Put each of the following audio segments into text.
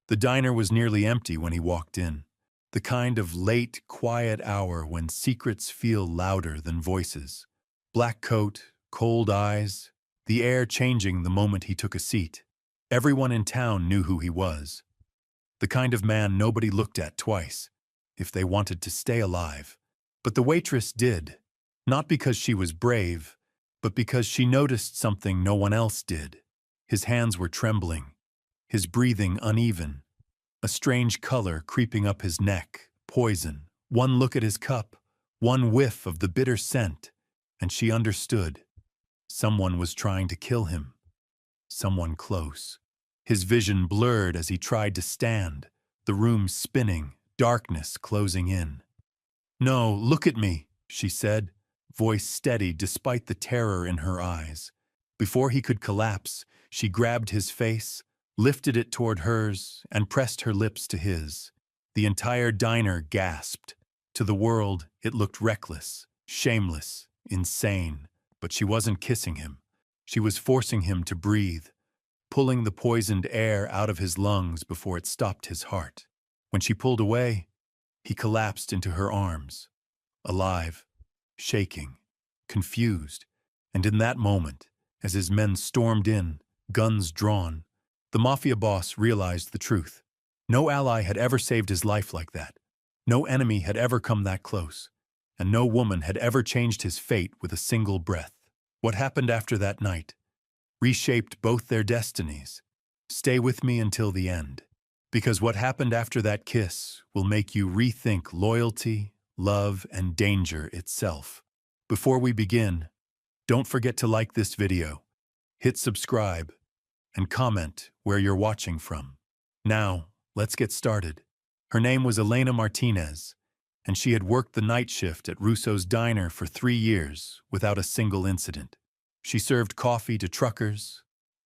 The diner was nearly empty when he walked in. The kind of late, quiet hour when secrets feel louder than voices. Black coat, cold eyes, the air changing the moment he took a seat. Everyone in town knew who he was. The kind of man nobody looked at twice, if they wanted to stay alive. But the waitress did, not because she was brave, but because she noticed something no one else did. His hands were trembling, his breathing uneven, a strange color creeping up his neck, poison. One look at his cup, one whiff of the bitter scent, and she understood. Someone was trying to kill him. Someone close. His vision blurred as he tried to stand, the room spinning, darkness closing in. "No, look at me," she said, voice steady despite the terror in her eyes. Before he could collapse, she grabbed his face, lifted it toward hers, and pressed her lips to his. The entire diner gasped. To the world, it looked reckless, shameless, insane. But she wasn't kissing him. She was forcing him to breathe, pulling the poisoned air out of his lungs before it stopped his heart. When she pulled away, he collapsed into her arms, alive, shaking, confused. And in that moment, as his men stormed in, guns drawn, the Mafia boss realized the truth. No ally had ever saved his life like that. No enemy had ever come that close. And no woman had ever changed his fate with a single breath. What happened after that night reshaped both their destinies. Stay with me until the end, because what happened after that kiss will make you rethink loyalty, love, and danger itself. Before we begin, don't forget to like this video, hit subscribe, and comment where you're watching from. Now, let's get started. Her name was Elena Martinez, and she had worked the night shift at Russo's diner for 3 years without a single incident. She served coffee to truckers,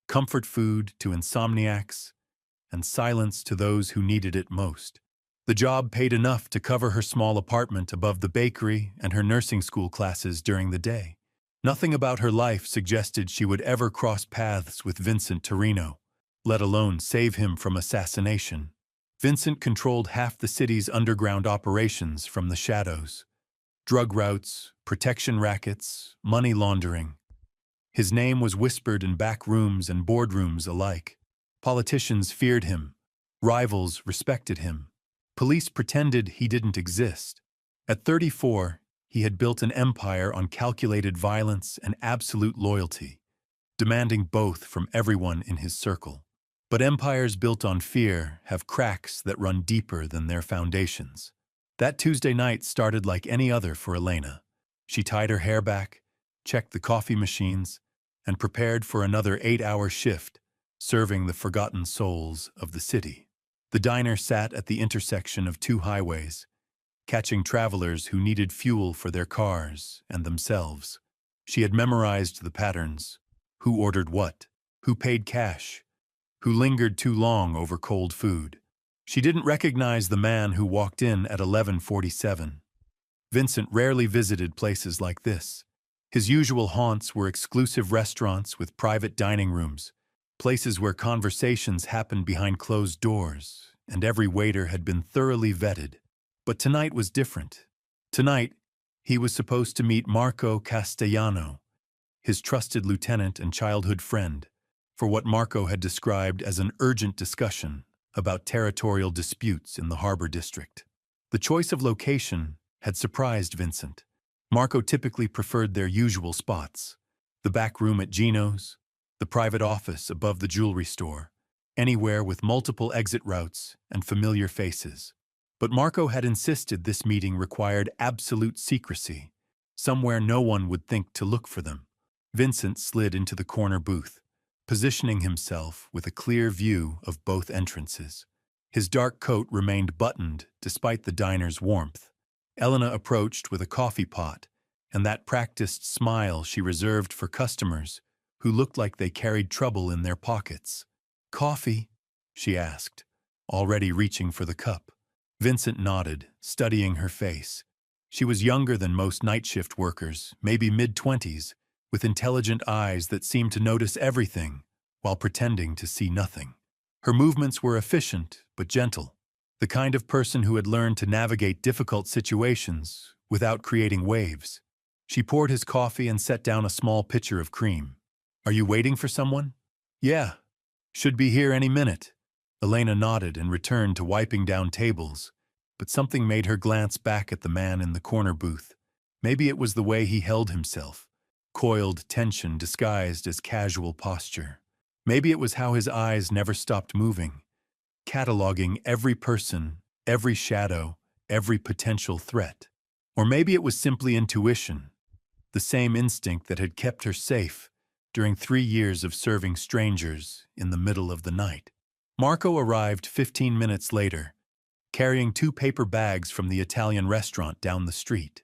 comfort food to insomniacs, and silence to those who needed it most. The job paid enough to cover her small apartment above the bakery and her nursing school classes during the day. Nothing about her life suggested she would ever cross paths with Vincent Torino, let alone save him from assassination. Vincent controlled half the city's underground operations from the shadows. Drug routes, protection rackets, money laundering. His name was whispered in back rooms and boardrooms alike. Politicians feared him. Rivals respected him. Police pretended he didn't exist. At 34, he had built an empire on calculated violence and absolute loyalty, demanding both from everyone in his circle. But empires built on fear have cracks that run deeper than their foundations. That Tuesday night started like any other for Elena. She tied her hair back, checked the coffee machines, and prepared for another 8-hour shift, serving the forgotten souls of the city. The diner sat at the intersection of 2 highways, catching travelers who needed fuel for their cars and themselves. She had memorized the patterns: who ordered what, who paid cash, who lingered too long over cold food. She didn't recognize the man who walked in at 11:47. Vincent rarely visited places like this. His usual haunts were exclusive restaurants with private dining rooms, places where conversations happened behind closed doors, and every waiter had been thoroughly vetted. But tonight was different. Tonight, he was supposed to meet Marco Castellano, his trusted lieutenant and childhood friend, for what Marco had described as an urgent discussion about territorial disputes in the harbor district. The choice of location had surprised Vincent. Marco typically preferred their usual spots: the back room at Gino's, the private office above the jewelry store, anywhere with multiple exit routes and familiar faces. But Marco had insisted this meeting required absolute secrecy, somewhere no one would think to look for them. Vincent slid into the corner booth, positioning himself with a clear view of both entrances. His dark coat remained buttoned despite the diner's warmth. Elena approached with a coffee pot and that practiced smile she reserved for customers who looked like they carried trouble in their pockets. "Coffee?" she asked, already reaching for the cup. Vincent nodded, studying her face. She was younger than most night shift workers, maybe mid-20s, with intelligent eyes that seemed to notice everything while pretending to see nothing. Her movements were efficient but gentle. The kind of person who had learned to navigate difficult situations without creating waves. She poured his coffee and set down a small pitcher of cream. "Are you waiting for someone?" "Yeah. Should be here any minute." Elena nodded and returned to wiping down tables, but something made her glance back at the man in the corner booth. Maybe it was the way he held himself, coiled tension disguised as casual posture. Maybe it was how his eyes never stopped moving, cataloging every person, every shadow, every potential threat. Or maybe it was simply intuition, the same instinct that had kept her safe during 3 years of serving strangers in the middle of the night. Marco arrived 15 minutes later, carrying 2 paper bags from the Italian restaurant down the street.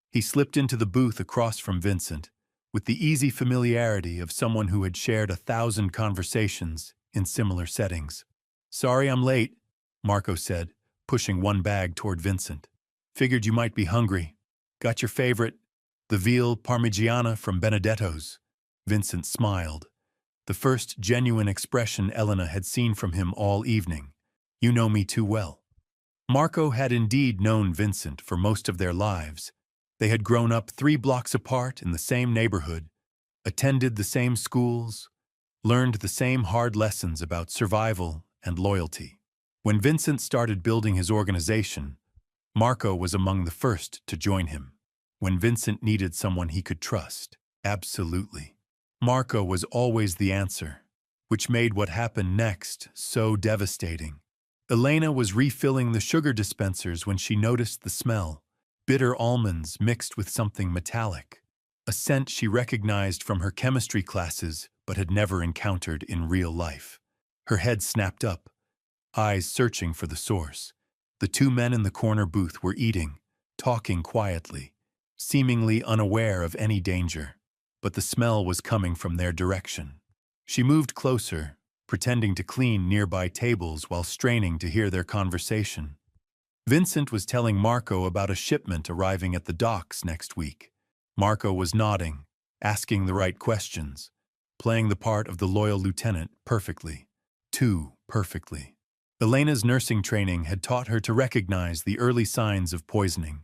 He slipped into the booth across from Vincent, with the easy familiarity of someone who had shared 1,000 conversations in similar settings. "Sorry I'm late," Marco said, pushing one bag toward Vincent. "Figured you might be hungry. Got your favorite, the veal parmigiana from Benedetto's." Vincent smiled, the first genuine expression Elena had seen from him all evening. "You know me too well." Marco had indeed known Vincent for most of their lives. They had grown up 3 blocks apart in the same neighborhood, attended the same schools, learned the same hard lessons about survival and loyalty. When Vincent started building his organization, Marco was among the first to join him. When Vincent needed someone he could trust, absolutely. Marco was always the answer, which made what happened next so devastating. Elena was refilling the sugar dispensers when she noticed the smell. Bitter almonds mixed with something metallic, a scent she recognized from her chemistry classes but had never encountered in real life. Her head snapped up, eyes searching for the source. The 2 men in the corner booth were eating, talking quietly, seemingly unaware of any danger, but the smell was coming from their direction. She moved closer, pretending to clean nearby tables while straining to hear their conversation. Vincent was telling Marco about a shipment arriving at the docks next week. Marco was nodding, asking the right questions, playing the part of the loyal lieutenant perfectly. Too perfectly. Elena's nursing training had taught her to recognize the early signs of poisoning.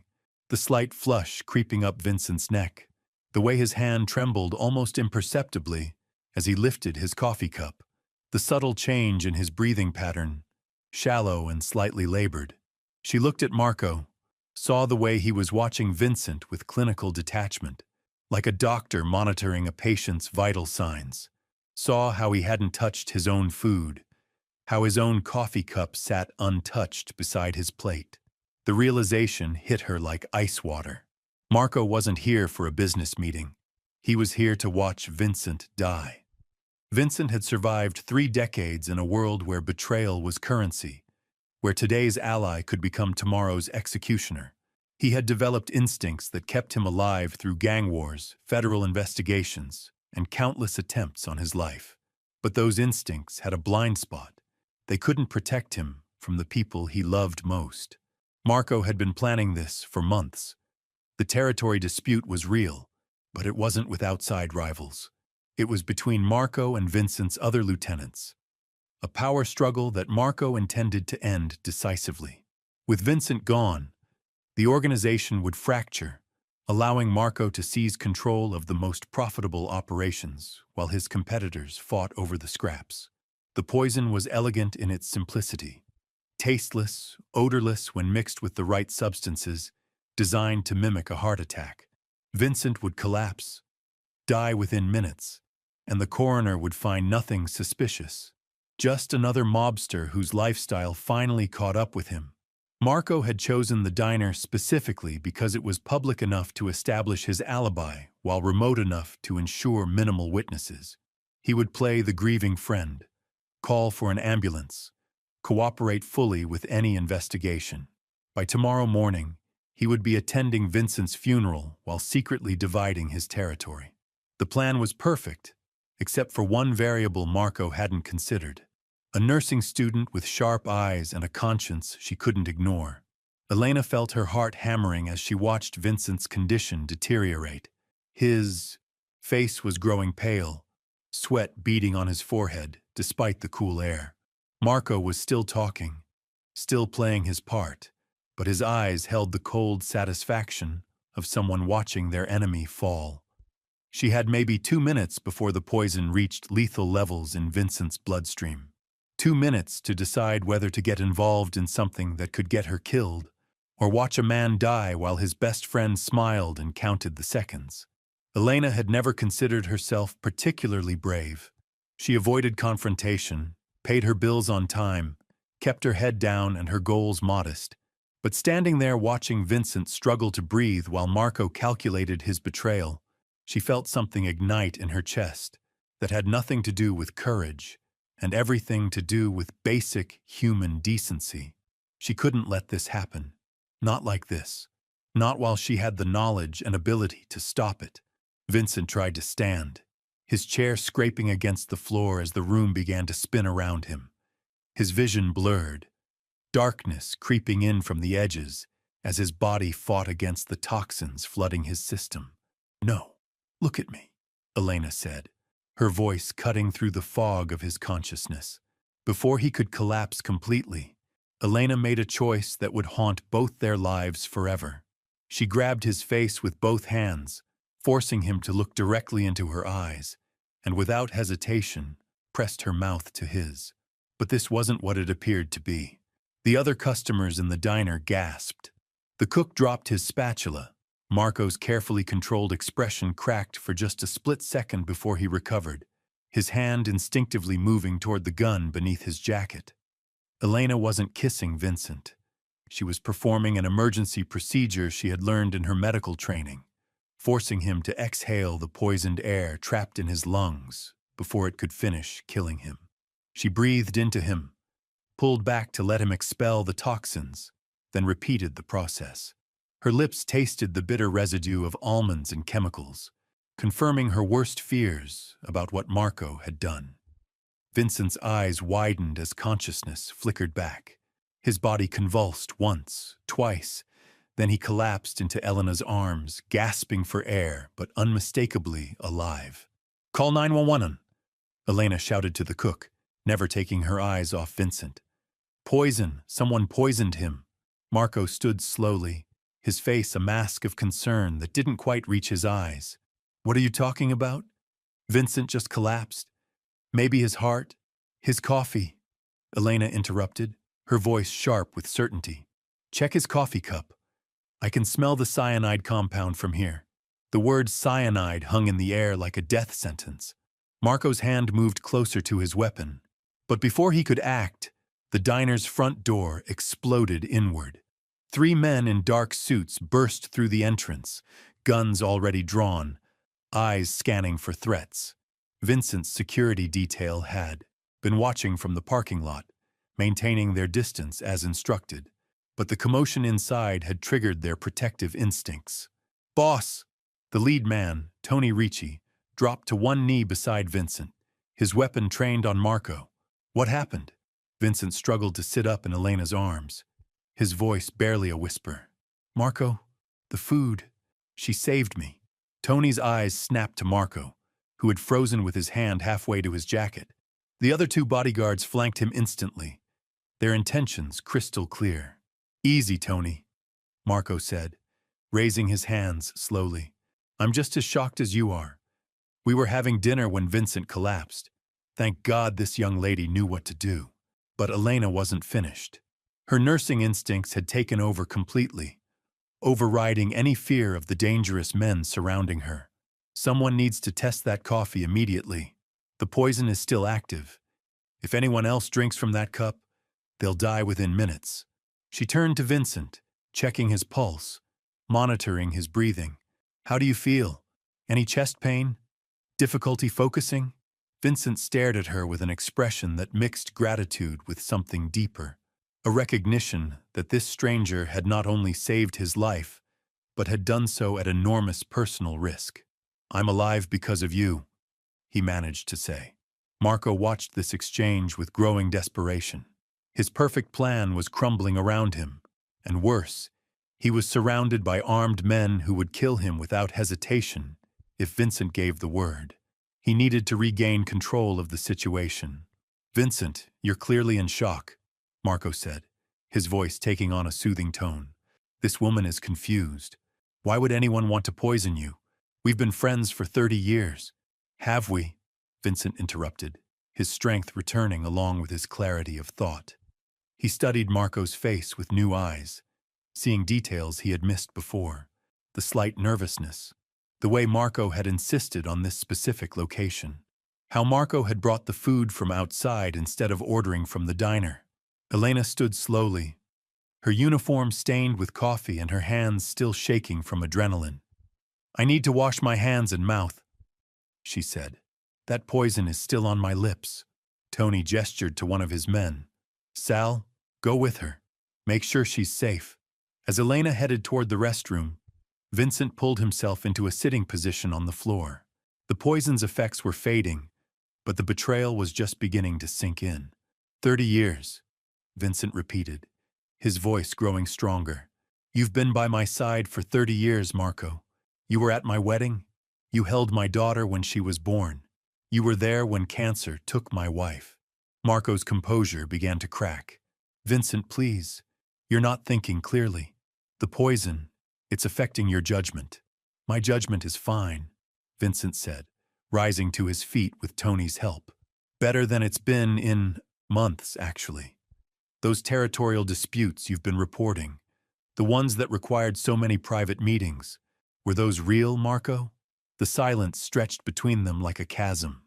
The slight flush creeping up Vincent's neck, the way his hand trembled almost imperceptibly as he lifted his coffee cup, the subtle change in his breathing pattern, shallow and slightly labored. She looked at Marco, saw the way he was watching Vincent with clinical detachment, like a doctor monitoring a patient's vital signs, saw how he hadn't touched his own food, how his own coffee cup sat untouched beside his plate. The realization hit her like ice water. Marco wasn't here for a business meeting. He was here to watch Vincent die. Vincent had survived 3 decades in a world where betrayal was currency, where today's ally could become tomorrow's executioner. He had developed instincts that kept him alive through gang wars, federal investigations, and countless attempts on his life. But those instincts had a blind spot. They couldn't protect him from the people he loved most. Marco had been planning this for months. The territory dispute was real, but it wasn't with outside rivals. It was between Marco and Vincent's other lieutenants. A power struggle that Marco intended to end decisively. With Vincent gone, the organization would fracture, allowing Marco to seize control of the most profitable operations while his competitors fought over the scraps. The poison was elegant in its simplicity, tasteless, odorless when mixed with the right substances, designed to mimic a heart attack. Vincent would collapse, die within minutes, and the coroner would find nothing suspicious. Just another mobster whose lifestyle finally caught up with him. Marco had chosen the diner specifically because it was public enough to establish his alibi while remote enough to ensure minimal witnesses. He would play the grieving friend, call for an ambulance, cooperate fully with any investigation. By tomorrow morning, he would be attending Vincent's funeral while secretly dividing his territory. The plan was perfect, except for one variable Marco hadn't considered. A nursing student with sharp eyes and a conscience she couldn't ignore. Elena felt her heart hammering as she watched Vincent's condition deteriorate. His face was growing pale, sweat beading on his forehead despite the cool air. Marco was still talking, still playing his part, but his eyes held the cold satisfaction of someone watching their enemy fall. She had maybe 2 minutes before the poison reached lethal levels in Vincent's bloodstream. 2 minutes to decide whether to get involved in something that could get her killed, or watch a man die while his best friend smiled and counted the seconds. Elena had never considered herself particularly brave. She avoided confrontation, paid her bills on time, kept her head down and her goals modest. But standing there watching Vincent struggle to breathe while Marco calculated his betrayal, she felt something ignite in her chest that had nothing to do with courage and everything to do with basic human decency. She couldn't let this happen. Not like this. Not while she had the knowledge and ability to stop it. Vincent tried to stand, his chair scraping against the floor as the room began to spin around him. His vision blurred, darkness creeping in from the edges as his body fought against the toxins flooding his system. "No, look at me," Elena said, her voice cutting through the fog of his consciousness. Before he could collapse completely, Elena made a choice that would haunt both their lives forever. She grabbed his face with both hands, forcing him to look directly into her eyes, and without hesitation, pressed her mouth to his. But this wasn't what it appeared to be. The other customers in the diner gasped. The cook dropped his spatula. Marco's carefully controlled expression cracked for just a split second before he recovered, his hand instinctively moving toward the gun beneath his jacket. Elena wasn't kissing Vincent. She was performing an emergency procedure she had learned in her medical training, forcing him to exhale the poisoned air trapped in his lungs before it could finish killing him. She breathed into him, pulled back to let him expel the toxins, then repeated the process. Her lips tasted the bitter residue of almonds and chemicals, confirming her worst fears about what Marco had done. Vincent's eyes widened as consciousness flickered back. His body convulsed once, twice, then he collapsed into Elena's arms, gasping for air, but unmistakably alive. "Call 911, Elena shouted to the cook, never taking her eyes off Vincent. "Poison! Someone poisoned him." Marco stood slowly, his face a mask of concern that didn't quite reach his eyes. "What are you talking about?" Vincent just collapsed. "Maybe his heart, his coffee," Elena interrupted, her voice sharp with certainty. "Check his coffee cup. I can smell the cyanide compound from here." The word cyanide hung in the air like a death sentence. Marco's hand moved closer to his weapon, but before he could act, the diner's front door exploded inward. 3 men in dark suits burst through the entrance, guns already drawn, eyes scanning for threats. Vincent's security detail had been watching from the parking lot, maintaining their distance as instructed, but the commotion inside had triggered their protective instincts. "Boss!" The lead man, Tony Ricci, dropped to one knee beside Vincent, his weapon trained on Marco. "What happened?" Vincent struggled to sit up in Elena's arms, his voice barely a whisper. "Marco, the food. She saved me." Tony's eyes snapped to Marco, who had frozen with his hand halfway to his jacket. The other 2 bodyguards flanked him instantly, their intentions crystal clear. "Easy, Tony," Marco said, raising his hands slowly. "I'm just as shocked as you are. We were having dinner when Vincent collapsed. Thank God this young lady knew what to do." But Elena wasn't finished. Her nursing instincts had taken over completely, overriding any fear of the dangerous men surrounding her. "Someone needs to test that coffee immediately. The poison is still active. If anyone else drinks from that cup, they'll die within minutes." She turned to Vincent, checking his pulse, monitoring his breathing. "How do you feel? Any chest pain? Difficulty focusing?" Vincent stared at her with an expression that mixed gratitude with something deeper, a recognition that this stranger had not only saved his life, but had done so at enormous personal risk. "I'm alive because of you," he managed to say. Marco watched this exchange with growing desperation. His perfect plan was crumbling around him, and worse, he was surrounded by armed men who would kill him without hesitation if Vincent gave the word. He needed to regain control of the situation. "Vincent, you're clearly in shock," Marco said. his voice taking on a soothing tone. This woman is confused. Why would anyone want to poison you? We've been friends for 30 years. Have we? Vincent interrupted, his strength returning along with his clarity of thought. He studied Marco's face with new eyes, seeing details he had missed before. The slight nervousness, the way Marco had insisted on this specific location, how Marco had brought the food from outside instead of ordering from the diner. Elena stood slowly, her uniform stained with coffee and her hands still shaking from adrenaline. "I need to wash my hands and mouth," she said. "That poison is still on my lips." Tony gestured to one of his men. "Sal, go with her. Make sure she's safe." As Elena headed toward the restroom, Vincent pulled himself into a sitting position on the floor. The poison's effects were fading, but the betrayal was just beginning to sink in. 30 years, Vincent repeated, his voice growing stronger. "You've been by my side for 30 years, Marco. You were at my wedding. You held my daughter when she was born. You were there when cancer took my wife." Marco's composure began to crack. "Vincent, please. You're not thinking clearly. The poison, it's affecting your judgment." "My judgment is fine," Vincent said, rising to his feet with Tony's help. "Better than it's been in months, actually. Those territorial disputes you've been reporting, the ones that required so many private meetings, were those real, Marco?" The silence stretched between them like a chasm.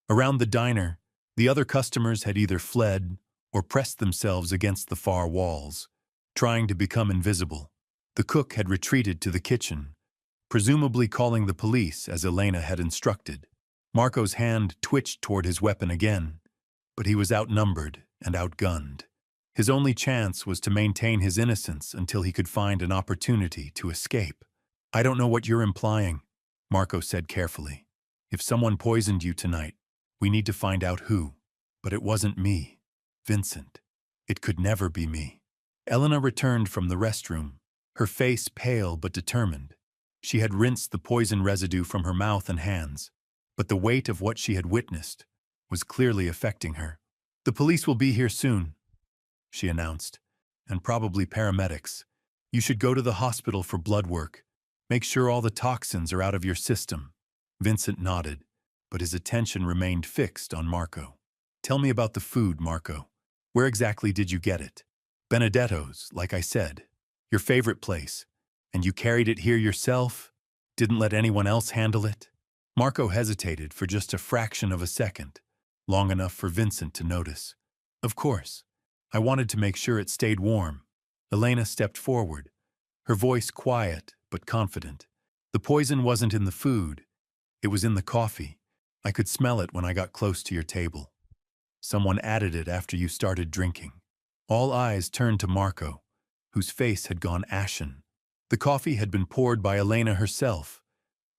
Around the diner, the other customers had either fled or pressed themselves against the far walls, trying to become invisible. The cook had retreated to the kitchen, presumably calling the police as Elena had instructed. Marco's hand twitched toward his weapon again, but he was outnumbered and outgunned. His only chance was to maintain his innocence until he could find an opportunity to escape. "I don't know what you're implying," Marco said carefully. "If someone poisoned you tonight, we need to find out who. But it wasn't me, Vincent. It could never be me." Elena returned from the restroom, her face pale but determined. She had rinsed the poison residue from her mouth and hands, but the weight of what she had witnessed was clearly affecting her. "The police will be here soon," she announced, "and probably paramedics. You should go to the hospital for blood work. Make sure all the toxins are out of your system." Vincent nodded, but his attention remained fixed on Marco. "Tell me about the food, Marco. Where exactly did you get it?" "Benedetto's, like I said. Your favorite place. And you carried it here yourself? Didn't let anyone else handle it?" Marco hesitated for just a fraction of a second, long enough for Vincent to notice. "Of course. I wanted to make sure it stayed warm." Elena stepped forward, her voice quiet but confident. "The poison wasn't in the food. It was in the coffee. I could smell it when I got close to your table. Someone added it after you started drinking." All eyes turned to Marco, whose face had gone ashen. The coffee had been poured by Elena herself,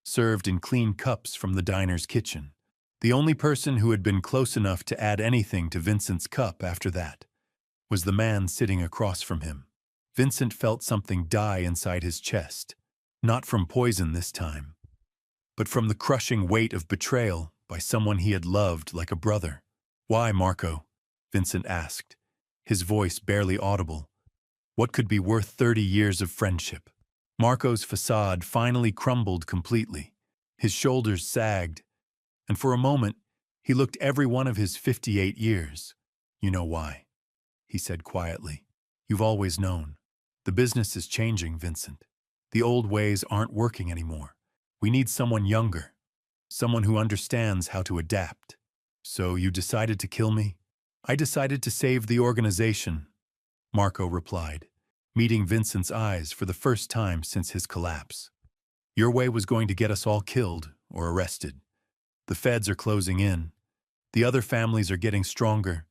served in clean cups from the diner's kitchen. The only person who had been close enough to add anything to Vincent's cup after that was the man sitting across from him. Vincent felt something die inside his chest, not from poison this time, but from the crushing weight of betrayal by someone he had loved like a brother. "Why, Marco?" Vincent asked, his voice barely audible. "What could be worth 30 years of friendship?" Marco's facade finally crumbled completely. His shoulders sagged, and for a moment, he looked every one of his 58 years. "You know why," he said quietly. "You've always known. The business is changing, Vincent. The old ways aren't working anymore. We need someone younger, someone who understands how to adapt. So you decided to kill me?" "I decided to save the organization," Marco replied, meeting Vincent's eyes for the first time since his collapse. "Your way was going to get us all killed or arrested. The feds are closing in. The other families are getting stronger,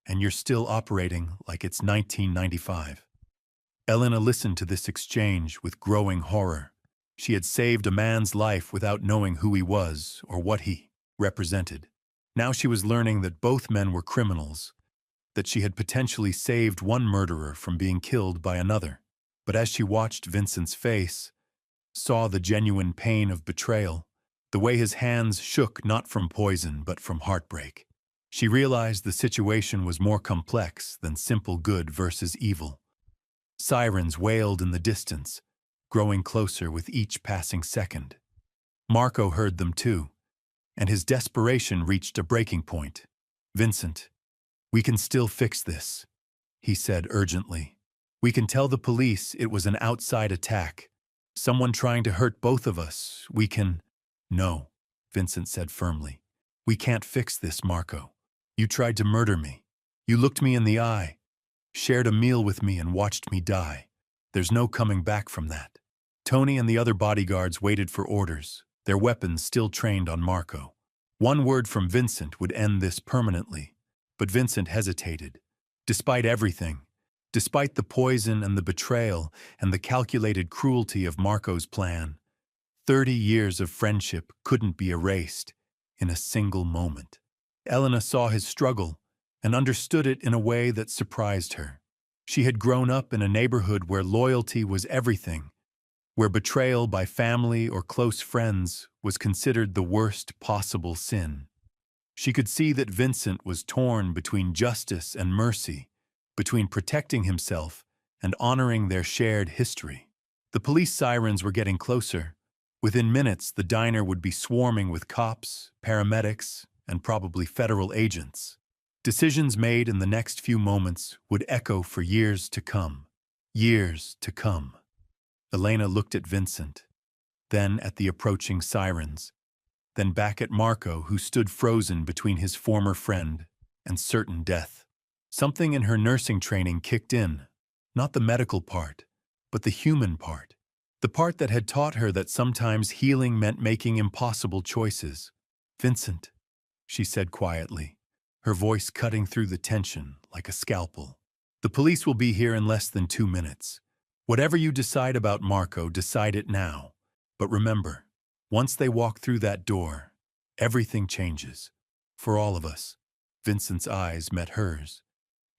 and you're still operating like it's 1995. Elena listened to this exchange with growing horror. She had saved a man's life without knowing who he was or what he represented. Now she was learning that both men were criminals, that she had potentially saved one murderer from being killed by another. But as she watched Vincent's face, saw the genuine pain of betrayal, the way his hands shook not from poison but from heartbreak, She realized the situation was more complex than simple good versus evil. Sirens wailed in the distance, growing closer with each passing second. Marco heard them too, and his desperation reached a breaking point. "Vincent, we can still fix this," he said urgently. "We can tell the police it was an outside attack. Someone trying to hurt both of us. We can—" "No," Vincent said firmly. "We can't fix this, Marco. You tried to murder me. You looked me in the eye, shared a meal with me and watched me die. There's no coming back from that." Tony and the other bodyguards waited for orders, their weapons still trained on Marco. One word from Vincent would end this permanently, but Vincent hesitated. Despite everything, despite the poison and the betrayal and the calculated cruelty of Marco's plan, 30 years of friendship couldn't be erased in a single moment. Elena saw his struggle and understood it in a way that surprised her. She had grown up in a neighborhood where loyalty was everything, where betrayal by family or close friends was considered the worst possible sin. She could see that Vincent was torn between justice and mercy, between protecting himself and honoring their shared history. The police sirens were getting closer. Within minutes, the diner would be swarming with cops, paramedics, and probably federal agents. Decisions made in the next few moments would echo for years to come. Years to come. Elena looked at Vincent, then at the approaching sirens, then back at Marco, who stood frozen between his former friend and certain death. Something in her nursing training kicked in, not the medical part, but the human part. The part that had taught her that sometimes healing meant making impossible choices. "Vincent," she said quietly, her voice cutting through the tension like a scalpel. "The police will be here in less than 2 minutes. Whatever you decide about Marco, decide it now. But remember, once they walk through that door, everything changes. For all of us." Vincent's eyes met hers,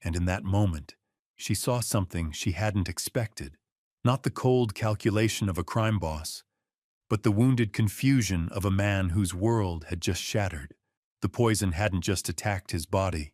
and in that moment, she saw something she hadn't expected. Not the cold calculation of a crime boss, but the wounded confusion of a man whose world had just shattered. The poison hadn't just attacked his body.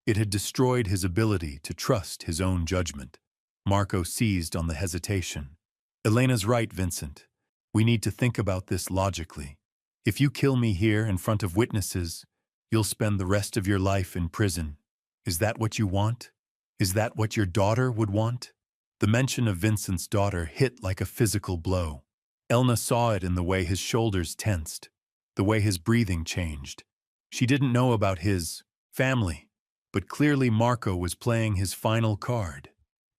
It had destroyed his ability to trust his own judgment. Marco seized on the hesitation. "Elena's right, Vincent. We need to think about this logically. If you kill me here in front of witnesses, you'll spend the rest of your life in prison. Is that what you want? Is that what your daughter would want?" The mention of Vincent's daughter hit like a physical blow. Elna saw it in the way his shoulders tensed, the way his breathing changed. She didn't know about his family, but clearly Marco was playing his final card.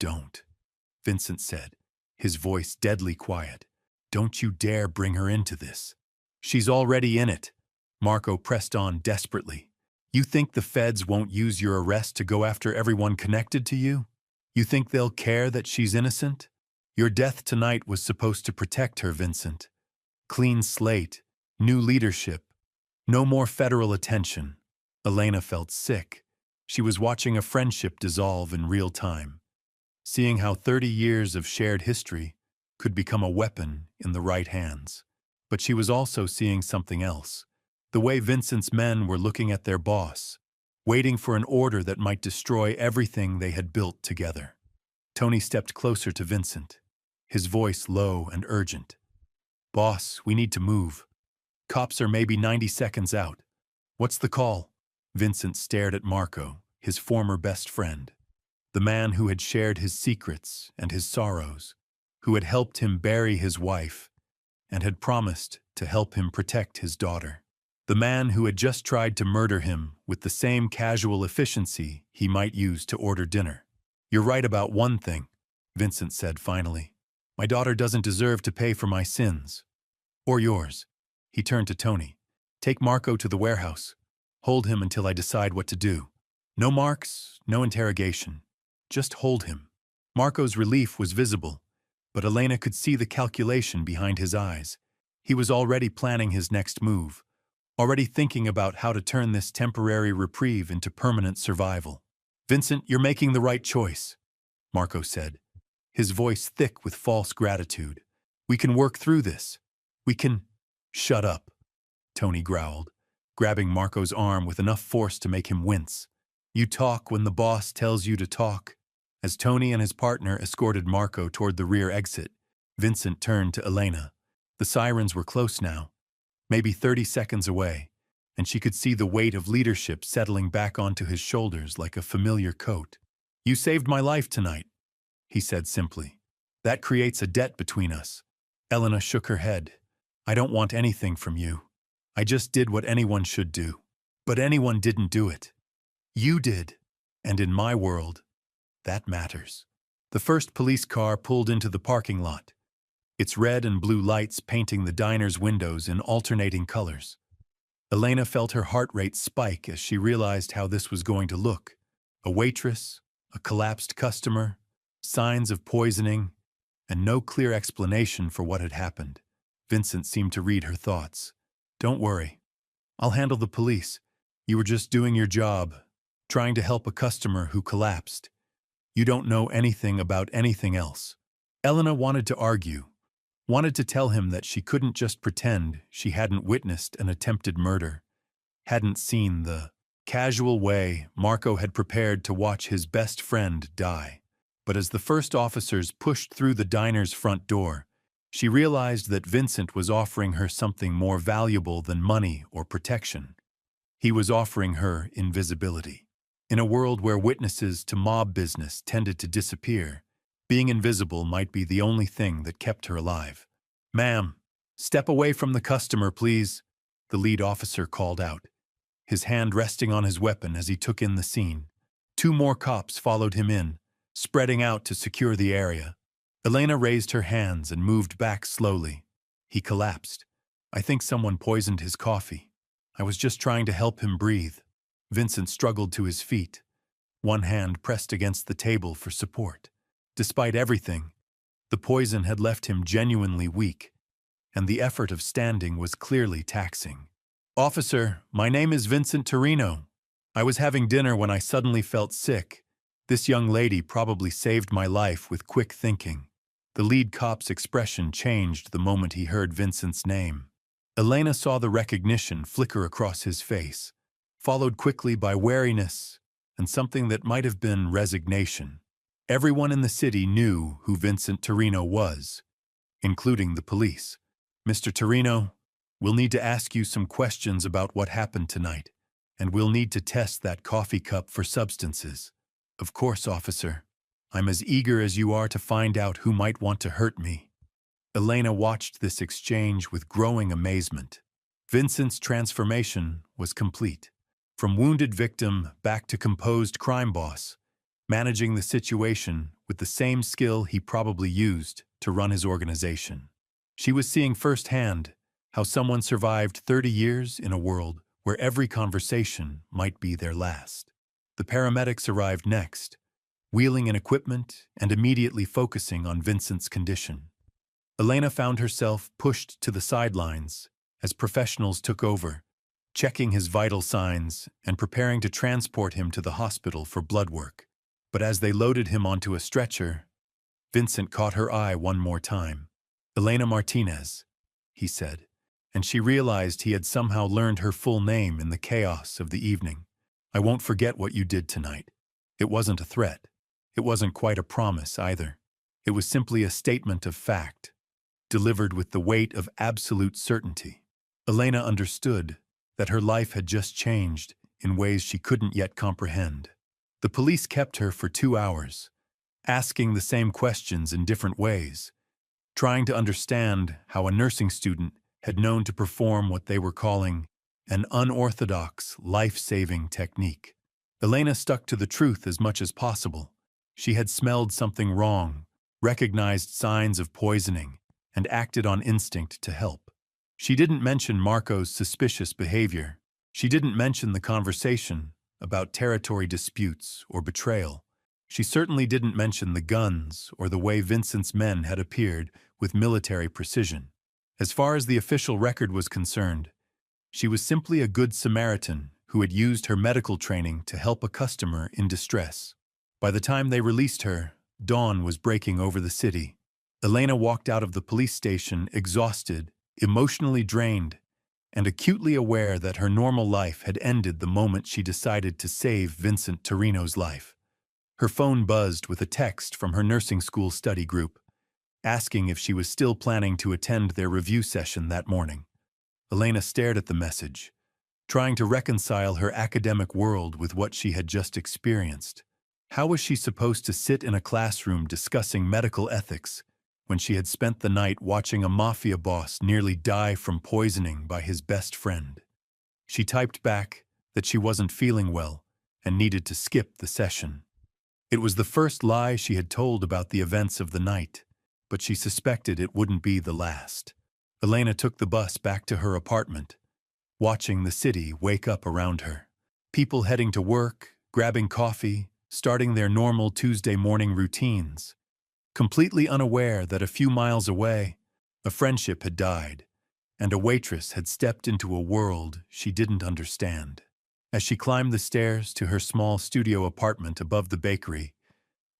"Don't," Vincent said, his voice deadly quiet. "Don't you dare bring her into this. She's already in it." Marco pressed on desperately. "You think the feds won't use your arrest to go after everyone connected to you? You think they'll care that she's innocent? Your death tonight was supposed to protect her, Vincent. Clean slate, new leadership, no more federal attention." Elena felt sick. She was watching a friendship dissolve in real time, seeing how 30 years of shared history could become a weapon in the right hands. But she was also seeing something else. The way Vincent's men were looking at their boss, waiting for an order that might destroy everything they had built together. Tony stepped closer to Vincent, his voice low and urgent. "Boss, we need to move. Cops are maybe 90 seconds out. What's the call?" Vincent stared at Marco, his former best friend, the man who had shared his secrets and his sorrows, who had helped him bury his wife and had promised to help him protect his daughter. The man who had just tried to murder him with the same casual efficiency he might use to order dinner. "You're right about one thing," Vincent said finally. "My daughter doesn't deserve to pay for my sins. Or yours." He turned to Tony. "Take Marco to the warehouse. Hold him until I decide what to do. No marks, no interrogation. Just hold him." Marco's relief was visible, but Elena could see the calculation behind his eyes. He was already planning his next move, already thinking about how to turn this temporary reprieve into permanent survival. "Vincent, you're making the right choice," Marco said, his voice thick with false gratitude. "We can work through this. We can—" "Shut up," Tony growled. grabbing Marco's arm with enough force to make him wince. "You talk when the boss tells you to talk." As Tony and his partner escorted Marco toward the rear exit, Vincent turned to Elena. The sirens were close now, maybe 30 seconds away, and she could see the weight of leadership settling back onto his shoulders like a familiar coat. "You saved my life tonight," he said simply. "That creates a debt between us." Elena shook her head. "I don't want anything from you. I just did what anyone should do. But anyone didn't do it. You did. And in my world, that matters." The first police car pulled into the parking lot, its red and blue lights painting the diner's windows in alternating colors. Elena felt her heart rate spike as she realized how this was going to look. A waitress, a collapsed customer, signs of poisoning, and no clear explanation for what had happened. Vincent seemed to read her thoughts. "Don't worry. I'll handle the police. You were just doing your job, trying to help a customer who collapsed. You don't know anything about anything else." Elena wanted to argue, wanted to tell him that she couldn't just pretend she hadn't witnessed an attempted murder, hadn't seen the casual way Marco had prepared to watch his best friend die. But as the first officers pushed through the diner's front door, she realized that Vincent was offering her something more valuable than money or protection. He was offering her invisibility. In a world where witnesses to mob business tended to disappear, being invisible might be the only thing that kept her alive. "Ma'am, step away from the customer, please," the lead officer called out, his hand resting on his weapon as he took in the scene. 2 more cops followed him in, spreading out to secure the area. Elena raised her hands and moved back slowly. "He collapsed. I think someone poisoned his coffee. I was just trying to help him breathe." Vincent struggled to his feet, one hand pressed against the table for support. Despite everything, the poison had left him genuinely weak, and the effort of standing was clearly taxing. "Officer, my name is Vincent Torino. I was having dinner when I suddenly felt sick. This young lady probably saved my life with quick thinking." The lead cop's expression changed the moment he heard Vincent's name. Elena saw the recognition flicker across his face, followed quickly by wariness and something that might have been resignation. Everyone in the city knew who Vincent Torino was, including the police. "Mr. Torino, we'll need to ask you some questions about what happened tonight, and we'll need to test that coffee cup for substances." "Of course, officer. I'm as eager as you are to find out who might want to hurt me." Elena watched this exchange with growing amazement. Vincent's transformation was complete. From wounded victim back to composed crime boss, managing the situation with the same skill he probably used to run his organization. She was seeing firsthand how someone survived 30 years in a world where every conversation might be their last. The paramedics arrived next, wheeling in equipment and immediately focusing on Vincent's condition. Elena found herself pushed to the sidelines as professionals took over, checking his vital signs and preparing to transport him to the hospital for blood work. But as they loaded him onto a stretcher, Vincent caught her eye one more time. "Elena Martinez," he said, and she realized he had somehow learned her full name in the chaos of the evening. "I won't forget what you did tonight." It wasn't a threat. It wasn't quite a promise either. It was simply a statement of fact, delivered with the weight of absolute certainty. Elena understood that her life had just changed in ways she couldn't yet comprehend. The police kept her for 2 hours, asking the same questions in different ways, trying to understand how a nursing student had known to perform what they were calling an unorthodox, life-saving technique. Elena stuck to the truth as much as possible. She had smelled something wrong, recognized signs of poisoning, and acted on instinct to help. She didn't mention Marco's suspicious behavior. She didn't mention the conversation about territory disputes or betrayal. She certainly didn't mention the guns or the way Vincent's men had appeared with military precision. As far as the official record was concerned, she was simply a good Samaritan who had used her medical training to help a customer in distress. By the time they released her, dawn was breaking over the city. Elena walked out of the police station exhausted, emotionally drained, and acutely aware that her normal life had ended the moment she decided to save Vincent Torino's life. Her phone buzzed with a text from her nursing school study group, asking if she was still planning to attend their review session that morning. Elena stared at the message, trying to reconcile her academic world with what she had just experienced. How was she supposed to sit in a classroom discussing medical ethics when she had spent the night watching a mafia boss nearly die from poisoning by his best friend? She typed back that she wasn't feeling well and needed to skip the session. It was the first lie she had told about the events of the night, but she suspected it wouldn't be the last. Elena took the bus back to her apartment, watching the city wake up around her. People heading to work, grabbing coffee, starting their normal Tuesday morning routines, completely unaware that a few miles away, a friendship had died, and a waitress had stepped into a world she didn't understand. As she climbed the stairs to her small studio apartment above the bakery,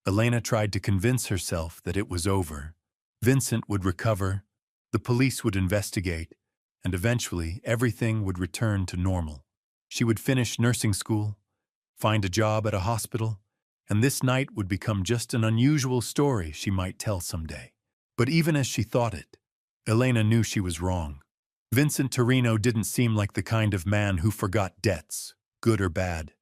Elena tried to convince herself that it was over. Vincent would recover, the police would investigate, and eventually everything would return to normal. She would finish nursing school, find a job at a hospital, and this night would become just an unusual story she might tell someday. But even as she thought it, Elena knew she was wrong. Vincent Torino didn't seem like the kind of man who forgot debts, good or bad,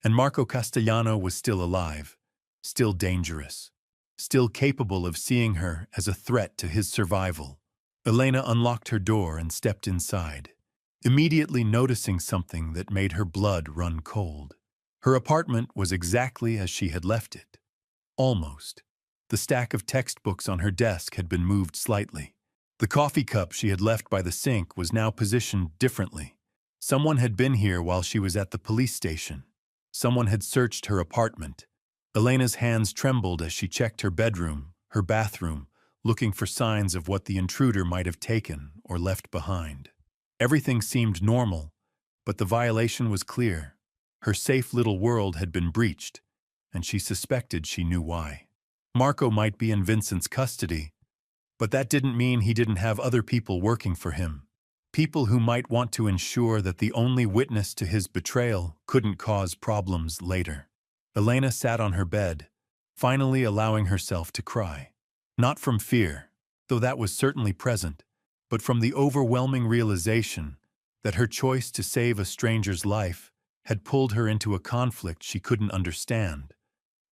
and Marco Castellano was still alive, still dangerous, still capable of seeing her as a threat to his survival. Elena unlocked her door and stepped inside, immediately noticing something that made her blood run cold. Her apartment was exactly as she had left it. Almost. The stack of textbooks on her desk had been moved slightly. The coffee cup she had left by the sink was now positioned differently. Someone had been here while she was at the police station. Someone had searched her apartment. Elena's hands trembled as she checked her bedroom, her bathroom, looking for signs of what the intruder might have taken or left behind. Everything seemed normal, but the violation was clear. Her safe little world had been breached, and she suspected she knew why. Marco might be in Vincent's custody, but that didn't mean he didn't have other people working for him. People who might want to ensure that the only witness to his betrayal couldn't cause problems later. Elena sat on her bed, finally allowing herself to cry. Not from fear, though that was certainly present, but from the overwhelming realization that her choice to save a stranger's life had pulled her into a conflict she couldn't understand,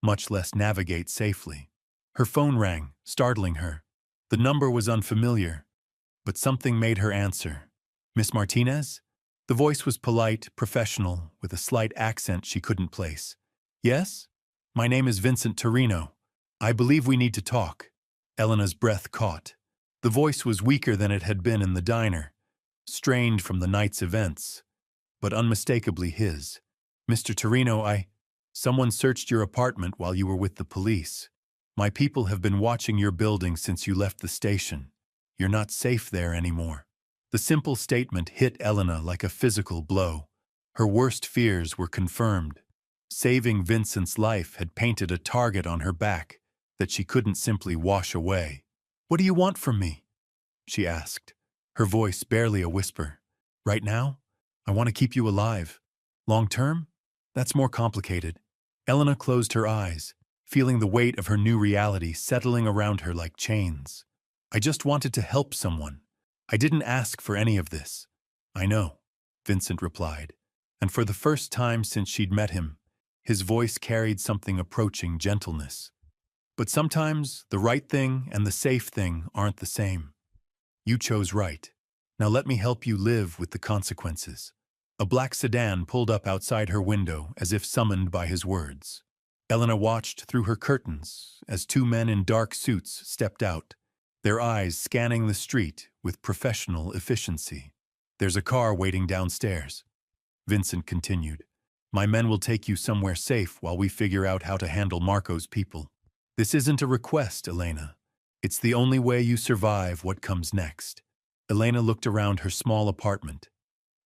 much less navigate safely. Her phone rang, startling her. The number was unfamiliar, but something made her answer. "Miss Martinez?" The voice was polite, professional, with a slight accent she couldn't place. "Yes? My name is Vincent Torino. I believe we need to talk." Elena's breath caught. The voice was weaker than it had been in the diner, strained from the night's events, but unmistakably his. "Mr. Torino, someone searched your apartment while you were with the police. My people have been watching your building since you left the station. You're not safe there anymore." The simple statement hit Elena like a physical blow. Her worst fears were confirmed. Saving Vincent's life had painted a target on her back that she couldn't simply wash away. "What do you want from me?" she asked, her voice barely a whisper. "Right now, I want to keep you alive. Long term? That's more complicated." Elena closed her eyes, feeling the weight of her new reality settling around her like chains. "I just wanted to help someone. I didn't ask for any of this." "I know," Vincent replied, and for the first time since she'd met him, his voice carried something approaching gentleness. "But sometimes the right thing and the safe thing aren't the same. You chose right. Now let me help you live with the consequences." A black sedan pulled up outside her window as if summoned by his words. Elena watched through her curtains as two men in dark suits stepped out, their eyes scanning the street with professional efficiency. "There's a car waiting downstairs," Vincent continued. "My men will take you somewhere safe while we figure out how to handle Marco's people. This isn't a request, Elena. It's the only way you survive what comes next." Elena looked around her small apartment,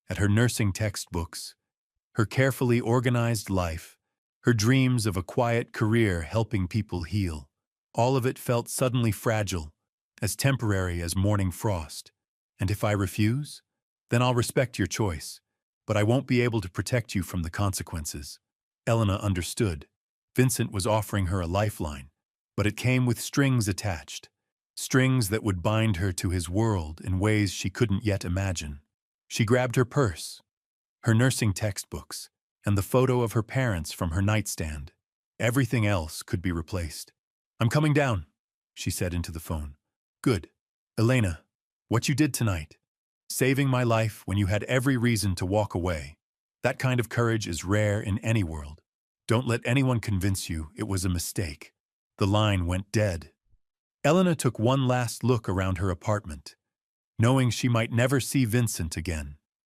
at her nursing textbooks, her carefully organized life, her dreams of a quiet career helping people heal. All of it felt suddenly fragile, as temporary as morning frost. "And if I refuse?" Then I'll respect your choice, but I won't be able to protect you from the consequences. Elena understood. Vincent was offering her a lifeline, but it came with strings attached. Strings that would bind her to his world in ways she couldn't yet imagine. She grabbed her purse, her nursing textbooks, and the photo of her parents from her nightstand. Everything else could be replaced. I'm coming down, she said into the phone. Good. Elena, what you did tonight, saving my life when you had every reason to walk away. That kind of courage is rare in any world. Don't let anyone convince you it was a mistake. The line went dead. Elena took one last look around her apartment, knowing she might never see Vincent again.